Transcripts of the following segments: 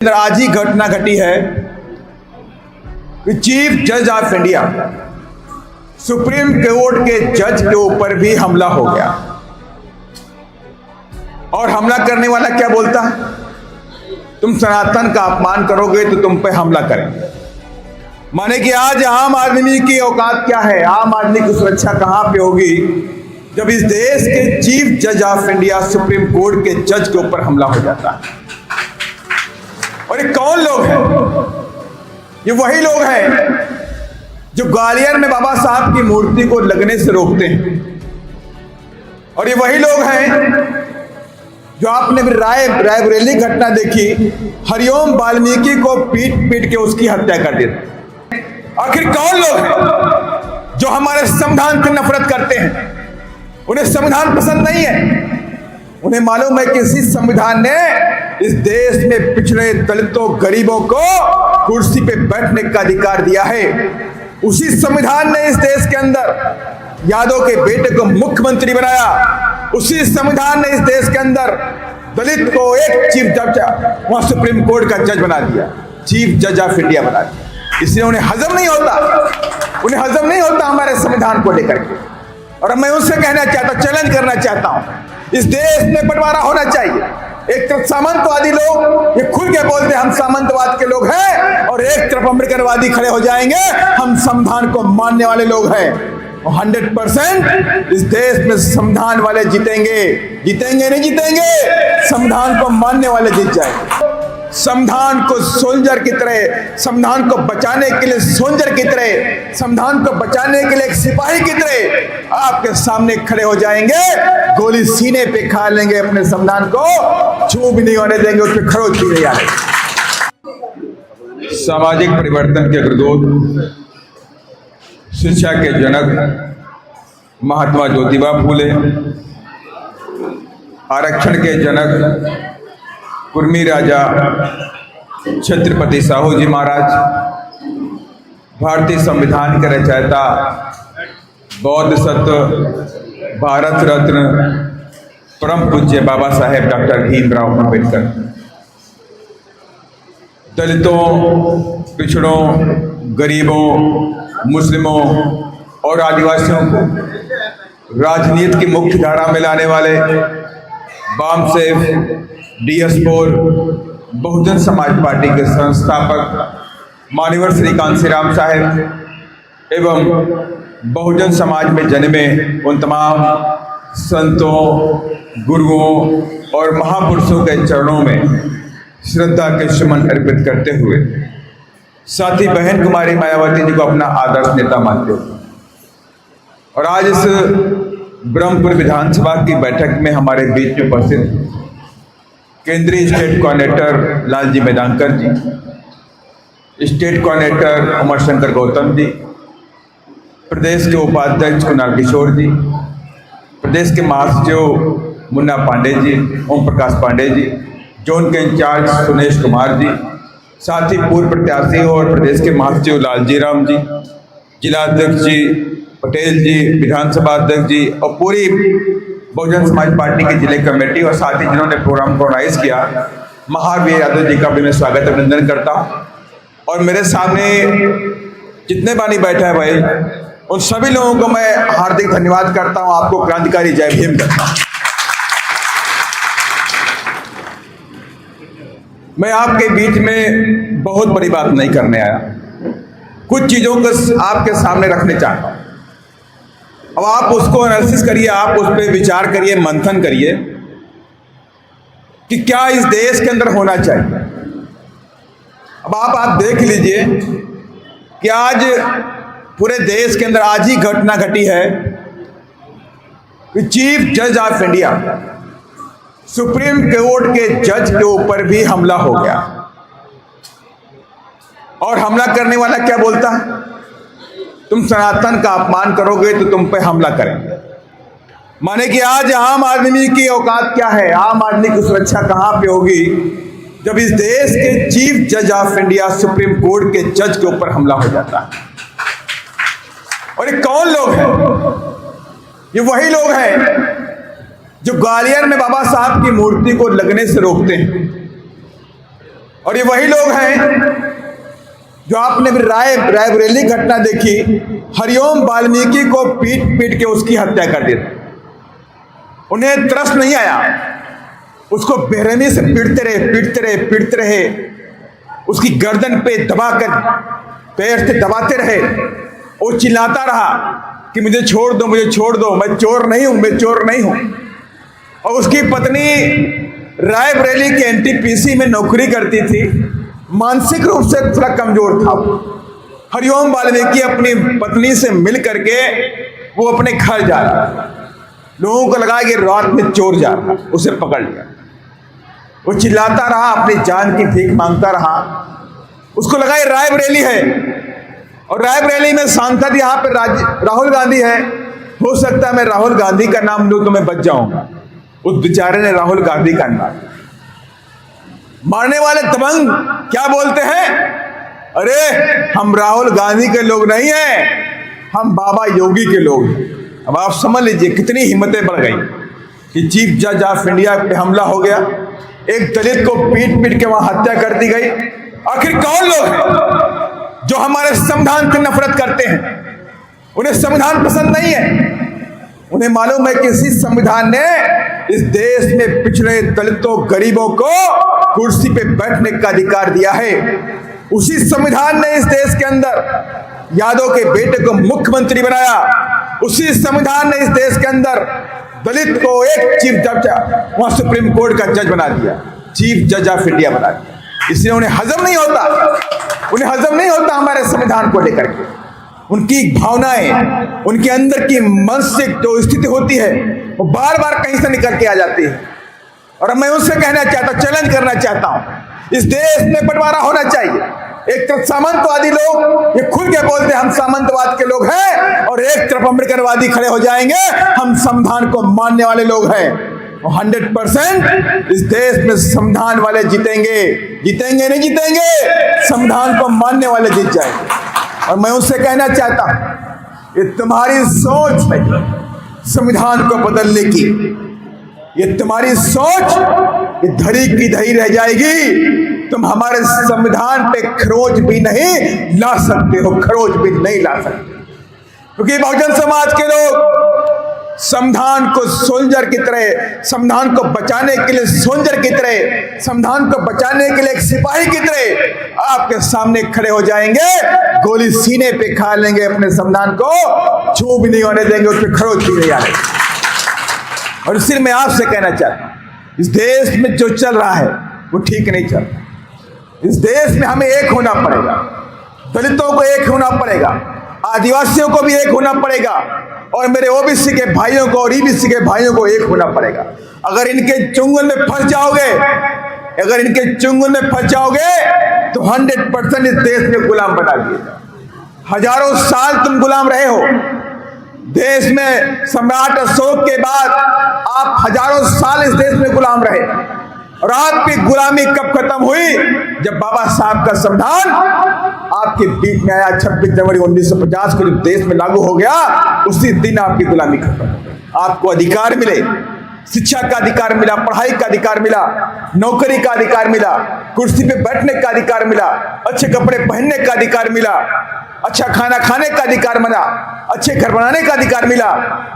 आज ही घटना घटी है कि चीफ जज ऑफ इंडिया सुप्रीम कोर्ट के जज के ऊपर भी हमला हो गया। और हमला करने वाला क्या बोलता है, तुम सनातन का अपमान करोगे तो तुम पे हमला करेंगे। माने कि आज आम आदमी की औकात क्या है, आम आदमी की सुरक्षा कहां पे होगी जब इस देश के चीफ जज ऑफ इंडिया सुप्रीम कोर्ट के जज के ऊपर हमला हो जाता है। और ये कौन लोग हैं? ये वही लोग हैं जो ग्वालियर में बाबा साहब की मूर्ति को लगने से रोकते हैं। और ये वही लोग हैं जो आपने भी रायबरेली घटना देखी, हरिओम वाल्मीकि को पीट पीट के उसकी हत्या कर देते। आखिर कौन लोग हैं जो हमारे संविधान से नफरत करते हैं? उन्हें संविधान पसंद नहीं है। उन्हें मालूम है कि इसी संविधान ने इस देश में पिछड़े दलितों गरीबों को कुर्सी पे बैठने का अधिकार दिया है। उसी संविधान ने इस देश के अंदर यादव के बेटे को मुख्यमंत्री बनाया। उसी संविधान ने इस देश के अंदर दलित को एक चीफ जज, वहां सुप्रीम कोर्ट का जज बना दिया, चीफ जज ऑफ इंडिया बना दिया। इसलिए उन्हें हजम नहीं होता हमारे संविधान को लेकर के। और मैं उनसे कहना चाहता, चैलेंज करना चाहता हूं, इस देश में बंटवारा होना चाहिए। एक तरफ सामंतवादी लोग ये खुल के बोलते हैं हम सामंतवाद के लोग हैं, और एक तरफ अमेरिकनवादी खड़े हो जाएंगे हम संविधान को मानने वाले लोग हैं। 100% इस देश में संविधान वाले जीतेंगे नहीं जीतेंगे, संविधान को मानने वाले जीत जाएंगे। संविधान को सोल्जर की तरह, संविधान को बचाने के लिए सोल्जर की तरह, संविधान को बचाने के लिए एक सिपाही की तरह आपके सामने खड़े हो जाएंगे, गोली सीने पे खा लेंगे, अपने संविधान को छू भी नहीं होने देंगे, उस पर खरोच भी नहीं आएंगे। सामाजिक परिवर्तन के अग्रदूत, शिक्षा के जनक महात्मा ज्योतिबा फूले, आरक्षण के जनक कुर्मी राजा छत्रपति साहू जी महाराज, भारतीय संविधान के रचयिता बौद्ध सत्व भारत रत्न परम पूज्य बाबा साहेब डॉक्टर भीमराव अम्बेडकर, दलितों, पिछड़ों, गरीबों, मुस्लिमों और आदिवासियों को राजनीति की मुख्य धारा में लाने वाले बामसेफ DS4 बहुजन समाज पार्टी के संस्थापक मान्यवर श्री कांशीराम साहेब एवं बहुजन समाज में जन्मे उन तमाम संतों, गुरुओं और महापुरुषों के चरणों में श्रद्धा के सुमन अर्पित करते हुए साथी बहन कुमारी मायावती जी को अपना आदर्श नेता मानते हुए, और आज इस ब्रह्मपुर विधानसभा की बैठक में हमारे बीच में उपस्थित केंद्रीय स्टेट कोऑर्डिनेटर लालजी मेदांकर जी, स्टेट कोऑर्डिनेटर उमर शंकर गौतम जी, प्रदेश के उपाध्यक्ष कुणाल किशोर जी, प्रदेश के महासचिव मुन्ना पांडे जी, ओम प्रकाश पांडे जी, जोन के इंचार्ज सुनेश कुमार जी, साथ ही पूर्व प्रत्याशी और प्रदेश के महासचिव लालजी राम जी, जिलाध्यक्ष जी पटेल जी, विधानसभा अध्यक्ष जी और पूरी बहुजन समाज पार्टी की जिले कमेटी और साथ ही जिन्होंने प्रोग्राम को ऑर्गेनाइज किया, महावीर यादव जी का भी मैं स्वागत अभिनंदन करता हूँ। और मेरे सामने जितने बानी बैठे हैं भाई, उन सभी लोगों को मैं हार्दिक धन्यवाद करता हूँ, आपको क्रांतिकारी जय भीम करता हूँ। मैं आपके बीच में बहुत बड़ी बात नहीं करने आया, कुछ चीज़ों को आपके सामने रखने चाहता हूँ। अब आप उसको एनालिसिस करिए, आप उस पर विचार करिए, मंथन करिए कि क्या इस देश के अंदर होना चाहिए। अब आप देख लीजिए कि आज पूरे देश के अंदर आज ही घटना घटी है कि चीफ जज ऑफ इंडिया सुप्रीम कोर्ट के जज के ऊपर भी हमला हो गया। और हमला करने वाला क्या बोलता है, तुम सनातन का अपमान करोगे तो तुम पे हमला करेंगे। माने कि आज आम आदमी की औकात क्या है, आम आदमी की सुरक्षा कहां पे होगी जब इस देश के चीफ जज ऑफ इंडिया सुप्रीम कोर्ट के जज के ऊपर हमला हो जाता है। और ये कौन लोग हैं? ये वही लोग हैं जो ग्वालियर में बाबा साहब की मूर्ति को लगने से रोकते हैं। और ये वही लोग हैं जो आपने भी रायबरेली घटना देखी, हरिओम वाल्मीकि को पीट पीट के उसकी हत्या कर दी। उन्हें तरस नहीं आया, उसको बेरहमी से पीटते रहे, उसकी गर्दन पे दबाकर पैर से दबाते रहे। वो चिल्लाता रहा कि मुझे छोड़ दो, मैं चोर नहीं हूं। और उसकी पत्नी रायबरेली के एनटीपीसी में नौकरी करती थी, मानसिक रूप से थोड़ा कमजोर था। हरिओम वाल्मीकि अपनी पत्नी से मिल करके वो अपने घर जा रहा, लोगों को लगा कि रात में चोर जा रहा, उसे पकड़ लिया। वो चिल्लाता रहा, अपनी जान की भीख मांगता रहा। उसको लगा ये रायबरेली है, और रायबरेली में सांसद यहाँ पे राहुल गांधी है, हो सकता है मैं राहुल गांधी का नाम लूं तो मैं बच जाऊंगा। उस बेचारे ने राहुल गांधी का नाम। मारने वाले दबंग क्या बोलते हैं, अरे हम राहुल गांधी के लोग नहीं हैं, हम बाबा योगी के लोग हैं। अब आप समझ लीजिए कितनी हिम्मतें बढ़ गई कि चीफ जज ऑफ इंडिया पे हमला हो गया, एक दलित को पीट पीट के वहां हत्या कर दी गई। आखिर कौन लोग हैं जो हमारे संविधान से नफरत करते हैं? उन्हें संविधान पसंद नहीं है। उन्हें मालूम है कि इसी संविधान ने इस देश में पिछड़े दलितों गरीबों को कुर्सी पे बैठने का अधिकार दिया है। उसी संविधान ने इस देश के अंदर यादव के बेटे को मुख्यमंत्री बनाया। उसी संविधान ने इस देश के अंदर दलित को एक चीफ जज, वहां सुप्रीम कोर्ट का जज बना दिया, चीफ जज ऑफ इंडिया बना दिया। इसलिए उन्हें हजम नहीं होता हमारे संविधान को लेकर के। उनकी भावनाएं, उनके अंदर की मानसिक जो स्थिति होती है वो बार बार कहीं से निकल के आ जाती है। और मैं उनसे कहना चाहता हूं, चैलेंज करना चाहता हूं, इस देश में बंटवारा होना चाहिए। एक तरफ सामंतवादी लोग ये खुल के बोलते हैं हम सामंतवाद के लोग हैं, और एक तरफ अमेरिकनवादी खड़े हो जाएंगे हम संविधान को मानने वाले लोग हैं। 100% इस देश में संविधान वाले जीतेंगे नहीं जीतेंगे, संविधान को मानने वाले जीत जाएंगे। और मैं उनसे कहना चाहता हूं, ये तुम्हारी सोच नहीं संविधान को बदलने की, ये तुम्हारी सोच ये धरी की धरी रह जाएगी। तुम हमारे संविधान पे खरोच भी नहीं ला सकते हो, क्योंकि बहुजन समाज के लोग संविधान को सोल्जर की तरह, संविधान को बचाने के लिए सोल्जर की तरह, संविधान को बचाने के लिए एक सिपाही की तरह आपके सामने खड़े हो जाएंगे, गोली सीने पे खा लेंगे, अपने संविधान को छू भी नहीं होने देंगे, उस पर खरोच भी नहीं आएगी। और इसलिए मैं आपसे कहना चाहता हूं, इस देश में जो चल रहा है वो ठीक नहीं चल रहा। इस देश में हमें एक होना पड़ेगा, दलितों को एक होना पड़ेगा, आदिवासियों को भी एक होना पड़ेगा, और मेरे ओबीसी के भाइयों को और ईबीसी के भाइयों को एक होना पड़ेगा। अगर इनके चुंगल में फंस जाओगे तो 100% इस देश में गुलाम बना दिए। हजारों साल तुम गुलाम रहे हो देश में। सम्राट अशोक के बाद आप हजारों साल इस देश में गुलाम रहे, और आपकी गुलामी कब खत्म हुई? जब बाबा साहब का संविधान आपके बीच में आया। 26 जनवरी 1950 को जब देश में लागू हो गया, उसी दिन आपकी गुलामी खत्म हो गई। आपको अधिकार मिले, शिक्षा का अधिकार मिला, पढ़ाई का अधिकार मिला, नौकरी का अधिकार मिला, कुर्सी पे बैठने का अधिकार मिला, अच्छे कपड़े पहनने का अधिकार मिला, अच्छा खाना खाने का अधिकार मिला, अच्छे घर बनाने का अधिकार मिला,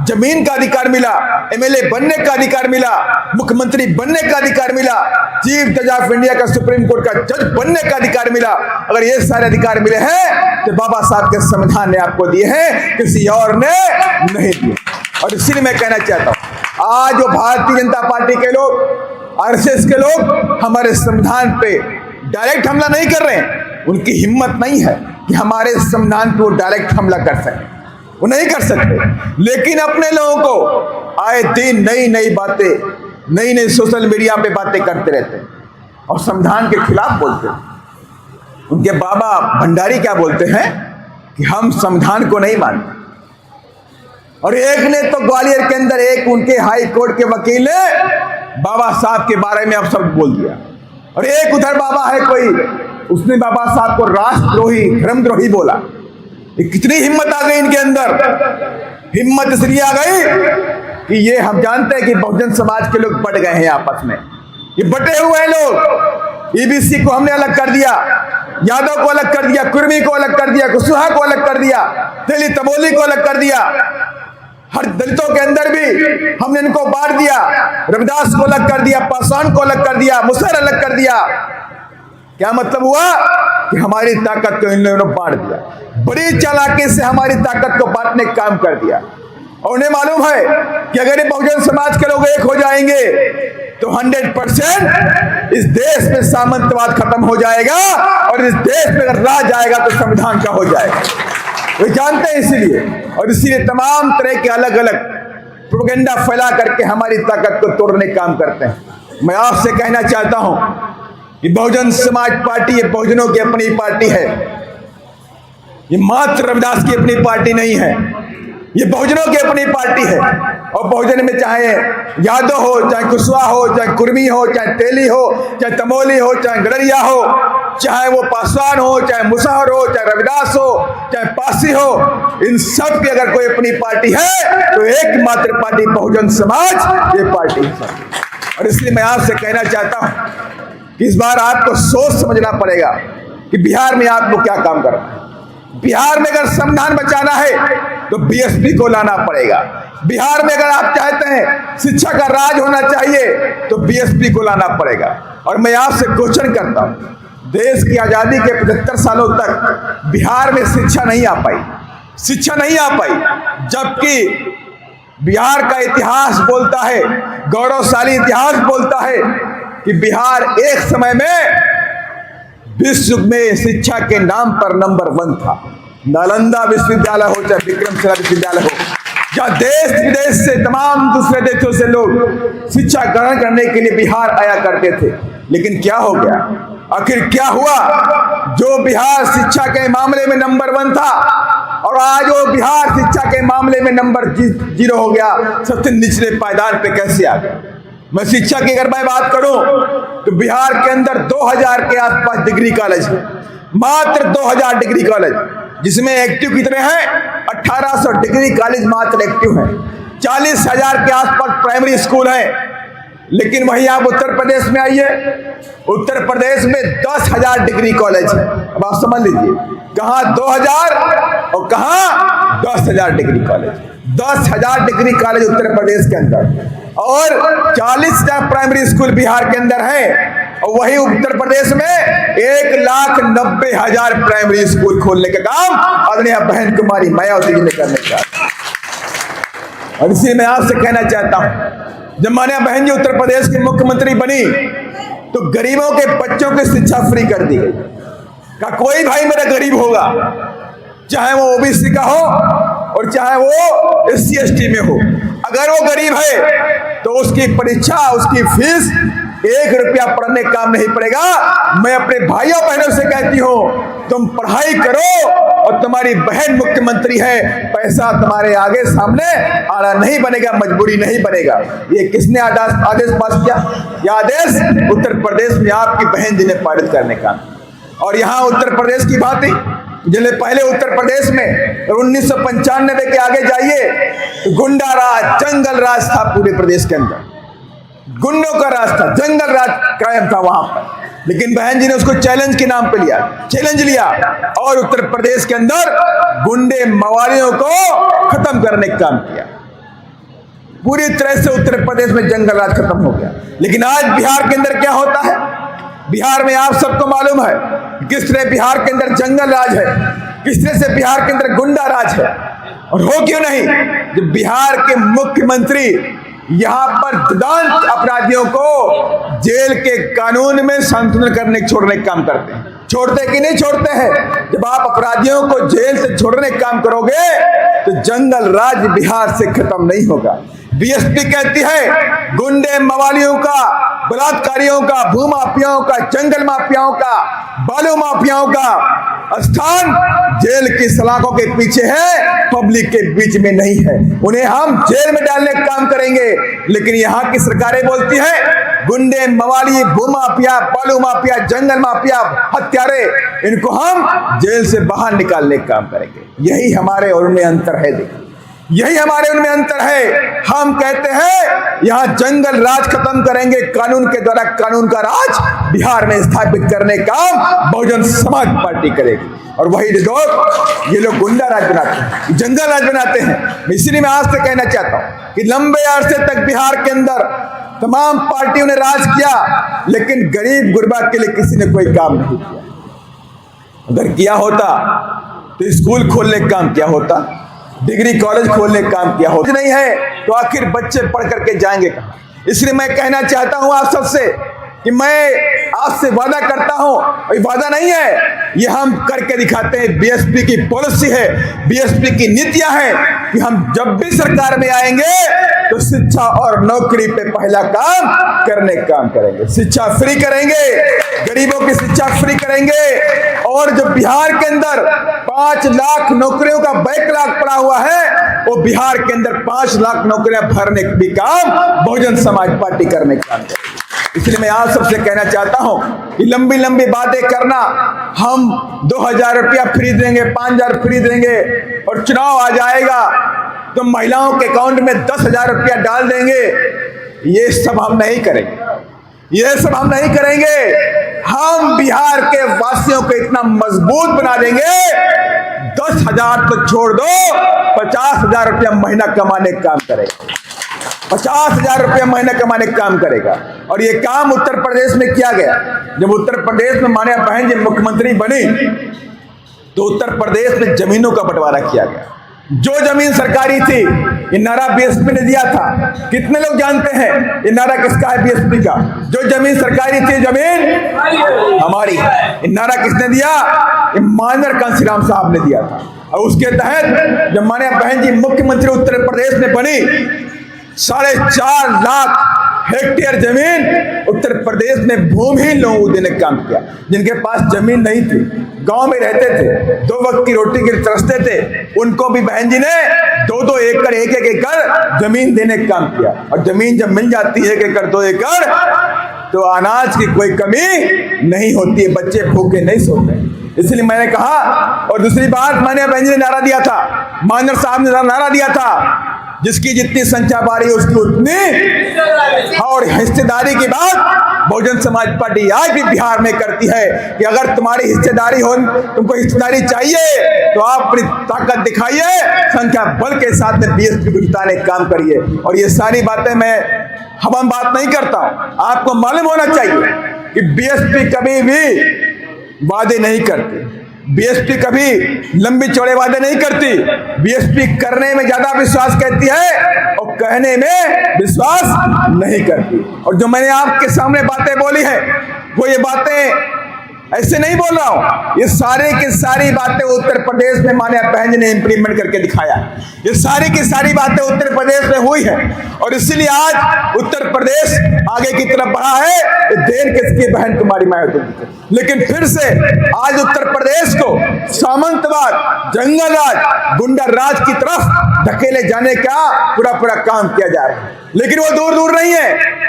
जमीन का अधिकार मिला, एमएलए बनने का अधिकार मिला, मुख्यमंत्री बनने का अधिकार मिला, चीफ जज ऑफ इंडिया का सुप्रीम कोर्ट का जज बनने का अधिकार मिला। अगर ये सारे अधिकार मिले हैं तो बाबा साहब के संविधान ने आपको दिए हैं, किसी और ने नहीं दिए। और इसीलिए मैं कहना चाहता हूं, आज जो भारतीय जनता पार्टी के लोग, आरएसएस के लोग हमारे संविधान पे डायरेक्ट हमला नहीं कर रहे हैं, उनकी हिम्मत नहीं है कि हमारे संविधान पे वो डायरेक्ट हमला कर सके, वो नहीं कर सकते। लेकिन अपने लोगों को आए दिन नई नई बातें, नई नई सोशल मीडिया पे बातें करते रहते हैं और संविधान के खिलाफ बोलते हैं। उनके बाबा भंडारी क्या बोलते हैं कि हम संविधान को नहीं मानते। और एक ने तो ग्वालियर के अंदर एक उनके हाई कोर्ट के वकील ने बाबा साहब के बारे में अब सब बोल दिया। और एक उधर बाबा है कोई, उसने बाबा साहब को राष्ट्रद्रोही, धर्मद्रोही बोला। ये कितनी हिम्मत आ गई इनके अंदर। हिम्मत इसलिए आ गई कि ये हम जानते हैं कि बहुजन समाज के लोग बट गए हैं आपस में, ये बटे हुए हैं लोग। ईबीसी को हमने अलग कर दिया, यादव को अलग कर दिया, कुर्मी को अलग कर दिया, कुशवाहा को अलग कर दिया, तेली तमोली को अलग कर दिया। हर दलितों के अंदर भी हमने इनको बांट दिया, रविदास को अलग कर दिया, पासवान को अलग कर दिया, मुसहर अलग कर दिया। क्या मतलब हुआ कि हमारी ताकत को इन लोगों ने बांट दिया, बड़ी चालाकी से हमारी ताकत को बांटने का काम कर दिया। और उन्हें मालूम है कि अगर ये बहुजन समाज के लोग एक हो जाएंगे तो 100% इस देश में सामंतवाद खत्म हो जाएगा, और इस देश में अगर राज आएगा तो संविधान का हो जाएगा। वे जानते हैं इसीलिए, और इसीलिए तमाम तरह के अलग अलग प्रोपेगेंडा फैला करके हमारी ताकत को तोड़ने का काम करते हैं। मैं आपसे कहना चाहता हूं कि बहुजन समाज पार्टी ये बहुजनों की अपनी पार्टी है, ये मात्र रविदास की अपनी पार्टी नहीं है, ये बहुजनों की अपनी पार्टी है। और बहुजन में चाहे यादव हो, चाहे कुशवाहा हो, चाहे कुर्मी हो, चाहे तेली हो, चाहे तमोली हो, चाहे गडरिया हो, चाहे वो पासवान हो, चाहे मुसहर हो, चाहे रविदास हो, चाहे पासी हो, इन सब की अगर कोई अपनी पार्टी है तो एकमात्र पार्टी बहुजन समाज ये पार्टी है। और इसलिए मैं आपसे कहना चाहता हूं कि इस बार आपको सोच समझना पड़ेगा कि बिहार में आपको क्या काम करना है। बिहार में अगर संविधान बचाना है तो बीएसपी को लाना पड़ेगा। बिहार में अगर आप चाहते हैं शिक्षा का राज होना चाहिए तो बीएसपी को लाना पड़ेगा। और मैं आपसे क्वेश्चन करता हूं, देश की आजादी के 75 सालों तक बिहार में शिक्षा नहीं आ पाई, शिक्षा नहीं आ पाई, जबकि बिहार का इतिहास बोलता है, गौरवशाली इतिहास बोलता है कि बिहार एक समय में विश्व में शिक्षा के नाम पर नंबर 1 था। नालंदा विश्वविद्यालय हो चाहे विक्रमशिला विश्वविद्यालय हो, जहाँ देश विदेश से तमाम दूसरे देशों से लोग शिक्षा ग्रहण करने के लिए बिहार आया करते थे। लेकिन क्या हो गया, आखिर क्या हुआ? जो बिहार शिक्षा के मामले में नंबर 1 था और आज वो बिहार शिक्षा के मामले में नंबर 0 हो गया, सबसे निचले पायदान पे कैसे आ गया? मैं शिक्षा की अगर मैं बात करूं तो बिहार के अंदर 2000 के आसपास डिग्री कॉलेज है, मात्र 2000 डिग्री कॉलेज, जिसमें एक्टिव कितने हैं? 1800 डिग्री कॉलेज मात्र एक्टिव हैं। 40,000 के आसपास प्राइमरी स्कूल हैं। लेकिन वहीं आप उत्तर प्रदेश में आइए, उत्तर प्रदेश में 10,000 डिग्री कॉलेज है। अब आप समझ लीजिए, कहाँ 2000 और कहाँ 10,000 degree college. 10,000 degree college Uttar Pradesh के अंदर और 40,000 प्राइमरी स्कूल बिहार के अंदर है। और वही उत्तर प्रदेश में 1,90,000 प्राइमरी स्कूल खोलने का काम आदरणीय बहन कुमारी मायावती जी ने करने का। और इसलिए मैं आपसे कहना चाहता हूं, जब माननीय बहन जी उत्तर प्रदेश की मुख्यमंत्री बनी तो गरीबों के बच्चों की शिक्षा फ्री कर दी गई। का कोई भाई मेरा गरीब होगा, चाहे वो ओबीसी का हो और चाहे वो SC ST में हो, अगर वो गरीब है तो उसकी परीक्षा, उसकी फीस 1 रुपया पढ़ने का काम नहीं पड़ेगा। मैं अपने भाइयों बहनों से कहती हूं, तुम पढ़ाई करो और तुम्हारी बहन मुख्यमंत्री है, पैसा तुम्हारे आगे सामने आड़ा नहीं बनेगा, मजबूरी नहीं बनेगा। ये किसने आदेश पास किया? यह आदेश उत्तर प्रदेश में आपकी बहन जी ने पारित करने का। और यहाँ उत्तर प्रदेश की बात ही जिन्हें पहले उत्तर प्रदेश में 1995 के आगे जाइए तो गुंडा राज, जंगल राज था पूरे प्रदेश के अंदर, गुंडों का राज था, जंगल राज कायम था वहां पर। लेकिन बहन जी ने उसको चैलेंज के नाम पे लिया, चैलेंज लिया और उत्तर प्रदेश के अंदर गुंडे मवालियों को खत्म करने का काम किया। पूरी तरह से उत्तर प्रदेश में जंगल राज खत्म हो गया। लेकिन आज बिहार के अंदर क्या होता है? बिहार में आप सबको मालूम है किस तरह बिहार के अंदर जंगल राज है, किस तरह से बिहार के अंदर गुंडा राज है। और हो क्यों नहीं, जब बिहार के मुख्यमंत्री यहाँ पर दुर्दांत अपराधियों को जेल के कानून में संतुलन करने छोड़ने का काम करते हैं। छोड़ते कि नहीं छोड़ते हैं? जब आप अपराधियों को जेल से छोड़ने का काम करोगे तो जंगल राज बिहार से खत्म नहीं होगा। बीएसपी कहती है गुंडे मवालियों का, बलात्कारियों का, भूमाफियाओं का, जंगल माफियाओं का, बालू माफियाओं का स्थान जेल की सलाखों के पीछे है, पब्लिक के बीच में नहीं है। उन्हें हम जेल में डालने का काम करेंगे। लेकिन यहाँ की सरकारें बोलती है गुंडे मवाली, भूमाफिया, बालू माफिया, जंगल माफिया, हत्यारे, इनको हम जेल से बाहर निकालने का काम करेंगे। यही हमारे और उनमें अंतर है। देखिए, यही हमारे उनमें अंतर है। हम कहते हैं यहाँ जंगल राज खत्म करेंगे, कानून के द्वारा कानून का राज बिहार में स्थापित करने का बहुजन समाज पार्टी करेगी। और वही लोग, ये लोग गुंडा राज बनाते हैं, जंगल राज बनाते हैं। इसलिए मैं आज से कहना चाहता हूँ कि लंबे अरसे तक बिहार के अंदर तमाम पार्टियों ने राज किया, लेकिन गरीब गुरबा के लिए किसी ने कोई काम नहीं किया। अगर किया होता तो स्कूल खोलने का काम किया होता, डिग्री कॉलेज खोलने का काम किया होता। नहीं है तो आखिर बच्चे पढ़ करके जाएंगे कहाँ? इसलिए मैं कहना चाहता हूं आप सबसे कि मैं आपसे वादा करता हूं, और वादा नहीं है, ये हम करके दिखाते हैं। बीएसपी की पॉलिसी है, बीएसपी की नीतियां हैं कि हम जब भी सरकार में आएंगे तो शिक्षा और नौकरी पे पहला काम करने का काम करेंगे। शिक्षा फ्री करेंगे, गरीबों की शिक्षा फ्री करेंगे। और जो बिहार के अंदर 5 लाख नौकरियों का बैकलॉग पड़ा हुआ है, वो बिहार के अंदर 5 लाख नौकरियां भरने का भी काम बहुजन समाज पार्टी करने का काम करेगी। इसलिए मैं आप सबसे कहना चाहता हूं कि लंबी लंबी बातें करना, हम 2000 रुपया फ्री देंगे, 5000 फ्री देंगे, और चुनाव आ जाएगा तो महिलाओं के अकाउंट में 10,000 रुपया डाल देंगे, ये सब हम नहीं करेंगे। ये सब हम नहीं करेंगे। हम बिहार के वासियों को इतना मजबूत बना देंगे, 10,000 तो छोड़ दो, 50,000 रुपया महीना कमाने का काम करेगा। 50,000 रुपया महीना कमाने का काम करेगा। और ये काम उत्तर प्रदेश में किया गया। जब उत्तर प्रदेश में माननीय बहन जी मुख्यमंत्री बनी तो उत्तर प्रदेश में जमीनों का बंटवारा किया गया। जो जमीन सरकारी थी, ये नारा बीएसपी ने दिया था। कितने लोग जानते हैं ये नारा किसका है? बीएसपी का। जो जमीन सरकारी थी, जमीन हमारी, ये नारा किसने दिया? ये माननीय कांशीराम साहब ने दिया था। और उसके तहत जब माननीय बहन जी मुख्यमंत्री उत्तर प्रदेश में बनी, 4.5 लाख हेक्टेयर जमीन उत्तर प्रदेश में भूमिहीन लोगों को देने का काम किया। जिनके पास जमीन नहीं थी, गांव में रहते थे, 2 वक्त की रोटी के लिए तरसते थे, उनको भी बहन जी ने 2-2 एकड़, 1-1 एकड़ जमीन देने का काम किया। और जमीन जब मिल जाती है 1 एकड़ 2 एकड़, तो अनाज की कोई कमी नहीं होती है, बच्चे भूखे नहीं सोते। इसलिए मैंने कहा। और दूसरी बात, माननीय बहन जी ने नारा दिया था, माननीय साहब ने नारा दिया था, जिसकी जितनी संख्या बारी है उसकी उतनी। और हिस्सेदारी की बात बहुजन समाज पार्टी आज भी बिहार में करती है कि अगर तुम्हारी हिस्सेदारी हो, तुमको हिस्सेदारी चाहिए तो आप अपनी ताकत दिखाइए, संख्या बल के साथ में बीएसपी को जिताने का काम करिए। और ये सारी बातें मैं हम बात नहीं करता हूं, आपको मालूम होना चाहिए कि बीएसपी कभी भी वादे नहीं करती, बीएसपी कभी लंबी चौड़े वादे नहीं करती। बीएसपी करने में ज्यादा विश्वास करती है और कहने में विश्वास नहीं करती। और जो मैंने आपके सामने बातें बोली है, वो ये बातें ऐसे नहीं बोल रहा हूं, ये सारी की सारी बातें उत्तर प्रदेश में माननीय बहन जी ने इंप्लीमेंट करके दिखाया। ये सारी की सारी बातें उत्तर प्रदेश में हुई है, और इसीलिए आज उत्तर प्रदेश आगे की तरफ बढ़ा है। ये देन किसकी? बहन कुमारी मायावती। लेकिन फिर से आज उत्तर प्रदेश को सामंतवाद, जंगल राज, गुंडा राज की तरफ धकेले जाने का पूरा काम किया जा रहा है। लेकिन वो दूर दूर नहीं है,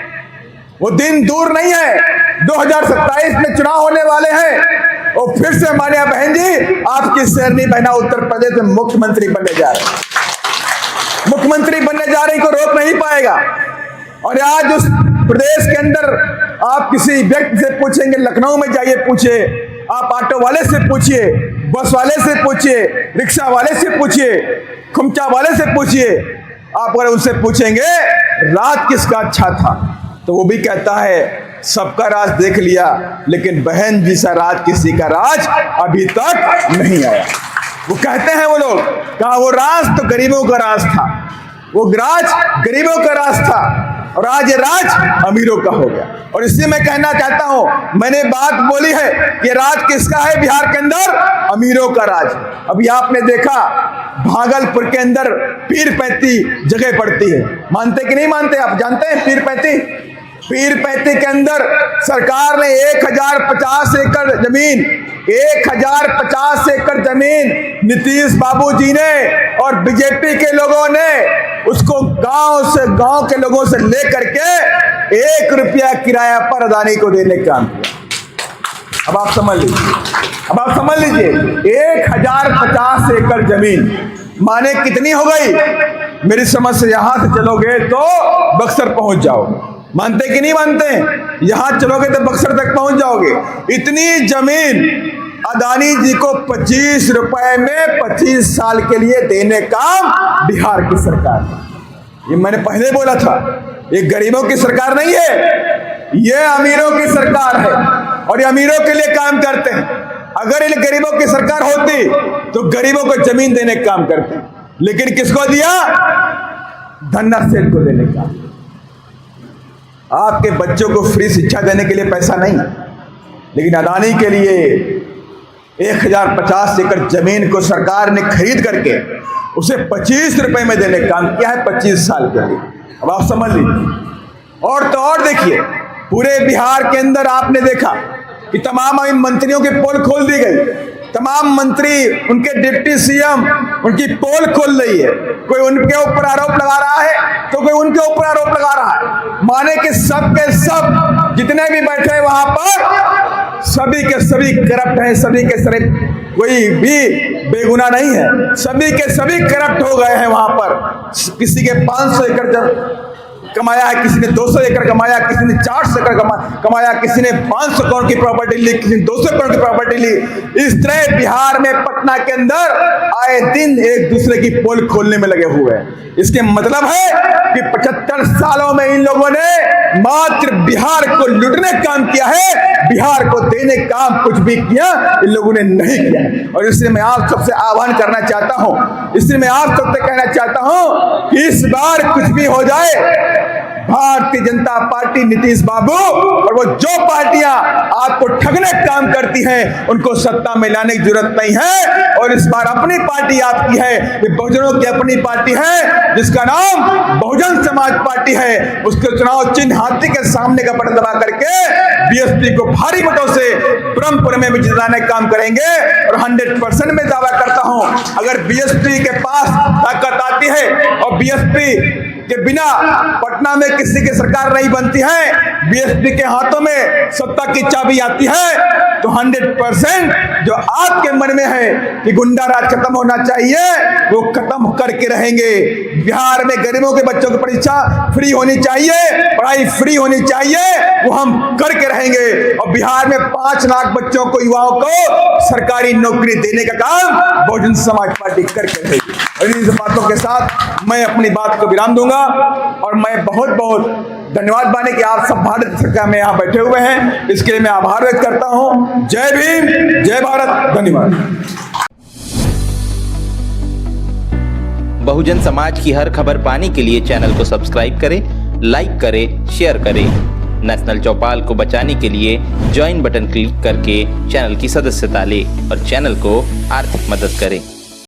वो दिन दूर नहीं है। 2027 में चुनाव होने वाले हैं और फिर से माननीय बहन जी आपकी शेरनी बहना उत्तर प्रदेश में मुख्यमंत्री बनने जा रहे हैं। मुख्यमंत्री बनने जा रही को रोक नहीं पाएगा। और आज उस प्रदेश के अंदर आप किसी व्यक्ति से पूछेंगे, लखनऊ में जाइए पूछिए, आप ऑटो वाले से पूछिए, बस वाले से पूछिए, रिक्शा वाले से पूछिए, खुमचा वाले से पूछिए, आप अगर उनसे पूछेंगे रात किसका अच्छा था तो वो भी कहता है सबका राज देख लिया, लेकिन बहन जी सा राज किसी का राज अभी तक नहीं आया। वो कहते हैं वो लोग, कहा वो राज तो गरीबों का राज था, वो राज गरीबों का राज था, और आज ये राज अमीरों का हो गया। और इसलिए मैं कहना चाहता हूं, मैंने बात बोली है कि राज किसका है बिहार के अंदर? अमीरों का राज। अभी आपने देखा भागलपुर के अंदर पीरपैंती जगह पड़ती है, मानते कि नहीं मानते? आप जानते हैं पीरपैंती? पीरपैंती के अंदर सरकार ने 1050 एकड़ जमीन, 1050 एकड़ जमीन नीतीश बाबू जी ने और बीजेपी के लोगों ने उसको गांव के लोगों से लेकर के 1 रुपया किराया पर अदानी को देने का काम किया। अब आप समझ लीजिए, 1050 एकड़ जमीन माने कितनी हो गई? मेरी समझ से यहां से चलोगे तो बक्सर पहुंच जाओगे। मानते कि नहीं मानते? यहां चलोगे तो बक्सर तक पहुंच जाओगे। इतनी जमीन अदानी जी को 25 रुपए में 25 साल के लिए देने का बिहार की सरकार। ये मैंने पहले बोला था, ये गरीबों की सरकार नहीं है, ये अमीरों की सरकार है और ये अमीरों के लिए काम करते हैं। अगर ये गरीबों की सरकार होती तो गरीबों को जमीन देने का काम करते, लेकिन किसको दिया? धन्ना सेठ को देने का। आपके बच्चों को फ्री शिक्षा देने के लिए पैसा नहीं, लेकिन अदानी के लिए 1050 एकड़ जमीन को सरकार ने खरीद करके उसे 25 रुपए में देने का काम किया है 25 साल के लिए। अब आप समझ लीजिए। और तो और देखिए, पूरे बिहार के अंदर आपने देखा कि तमाम मंत्रियों की पोल खोल दी गई। तमाम मंत्री, उनके डिप्टी सीएम उनकी पोल खोल रही है। कोई उनके ऊपर आरोप लगा रहा है तो कोई उनके ऊपर आरोप लगा रहा है। माने कि सब के सब जितने भी बैठे हैं वहां पर, सभी के सभी करप्ट हैं, सभी के सभी, कोई भी बेगुनाह नहीं है, सभी के सभी करप्ट हो गए हैं वहां पर। किसी के 500 एकड़ कमाया है, किसी ने 200 एकड़ कमाया, किसी ने 400 एकड़ कमाया, किसी ने 500 करोड़ की प्रॉपर्टी ली, किसी ने 200 करोड़ की प्रॉपर्टी ली। इस तरह बिहार में, पटना के अंदर आए दिन एक दूसरे की पोल खोलने में लगे हुए हैं। इसके मतलब है कि 75 सालों में इन लोगों ने मात्र बिहार को लूटने का काम किया है, बिहार को देने का काम कुछ भी किया इन लोगों ने नहीं किया। और इसलिए मैं आप सबसे आह्वान करना चाहता हूं, इसलिए मैं आप सबसे कहना चाहता हूं कि इस बार कुछ भी हो जाए, भारतीय जनता पार्टी, नीतीश बाबू और वो जो पार्टियां आपको ठगने का काम करती हैं, उनको सत्ता में लाने की जरूरत नहीं है। और इस बार अपनी पार्टी आपकी है, ये बहुजनों की अपनी पार्टी है जिसका नाम बहुजन समाज पार्टी है। उसके चुनाव चिन्ह हाथी के सामने का बटन दबा करके बीएसपी को भारी मतों से ब्रह्मपुर में भी जिताने का काम करेंगे। और 100% में दावा करता हूं, अगर बीएसपी के पास ताकत आती है और बीएसपी के बिना पटना में किसी की सरकार नहीं बनती है, बीएसपी के हाथों में सत्ता की चाबी आती है, तो 100% जो आपके मन में है कि गुंडा राज खत्म होना चाहिए, वो खत्म करके रहेंगे। बिहार में गरीबों के बच्चों की परीक्षा फ्री होनी चाहिए, पढ़ाई फ्री होनी चाहिए, वो हम करके रहेंगे। और बिहार में 5 लाख बच्चों को, युवाओं को सरकारी नौकरी देने का काम बहुजन समाज पार्टी करके रहेगी। और इन बातों के साथ मैं अपनी बात को विराम दूंगा और मैं बहुत बहुत धन्यवाद माने कि आप सब भारत सरकार में यहाँ बैठे हुए हैं, इसके लिए मैं आभार व्यक्त करता हूँ। जय भीम, जय भारत, धन्यवाद। बहुजन समाज की हर खबर पाने के लिए चैनल को सब्सक्राइब करें, लाइक करें, शेयर करें। नेशनल चौपाल को बचाने के लिए ज्वाइन बटन क्लिक करके चैनल की सदस्यता लें और चैनल को आर्थिक मदद करें।